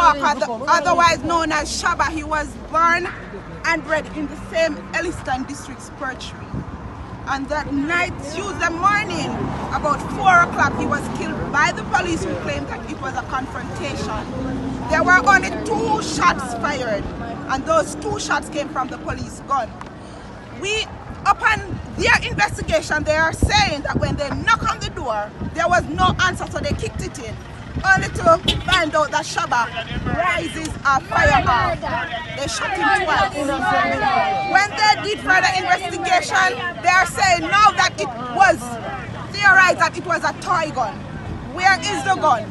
Walker, otherwise known as Shaba. He was born and bred in the same Elliston District's Perchery. And that night, Tuesday morning, about 4 o'clock, he was killed by the police who claimed that it was a confrontation. There were only 2 shots fired, and those 2 shots came from the police gun. Upon their investigation, they are saying that when they knocked on the door, there was no answer, so they kicked it in, only to find out that Shaba rises a fire off. They shot him twice. When they did further investigation, they are saying now that it was theorized that it was a toy gun. Where is the gun?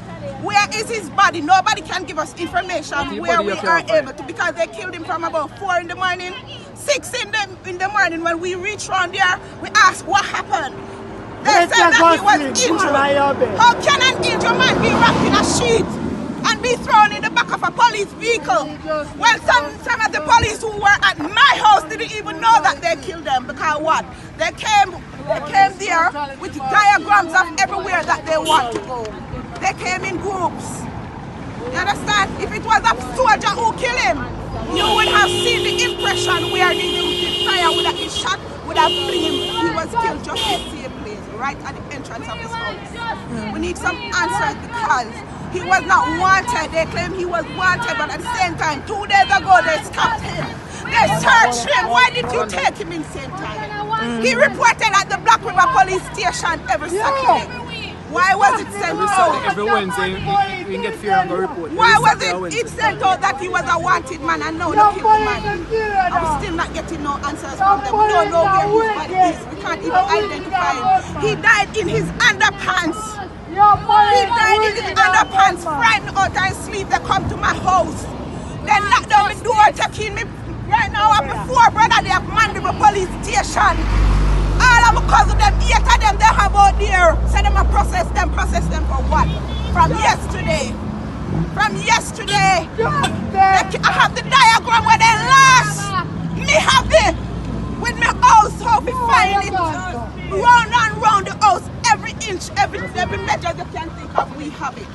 Where is his body? Nobody can give us information where we are able to, because they killed him from about 4 in the morning, 6 in the morning. When we reached around there, we asked what happened. They said that he was injured. How can an injured man be wrapped in a sheet and be thrown in the back of a police vehicle? Well, some of the police who were at my house didn't even know that they killed them, because what? They came there with diagrams of everywhere that they want to go. They came in groups. You understand? If it was a soldier who killed him, you would have seen the impression where the fire would have been shot, would have been him. He was killed just in the same place, right at the entrance of his house. We need some answers, because he was not wanted. They claim he was wanted, but at the same time, 2 days ago, they stopped him. They searched him. Why did you take him in the same time? He reported at the Black River Police Station every Saturday. Why was it sent out? Every Wednesday, we can get fear on the report. Why was it sent out that he was a wanted man and now they killed the man? And we're still not getting no answers from them. We don't know where his body is. We can't even identify him. He died in his underpants. He died in his underpants, frightened out and sleep. They come to my house. They knock down the door, taking me. Right now, I have 4 brothers. They have Mandible Police Station. All of my cousins, them 8 of them, they have out there. So them a process them for what? From yesterday. I have the diagram where they last. Me have it with my house, how we find it. Round and round the house, every inch, every measure you can think of, we have it.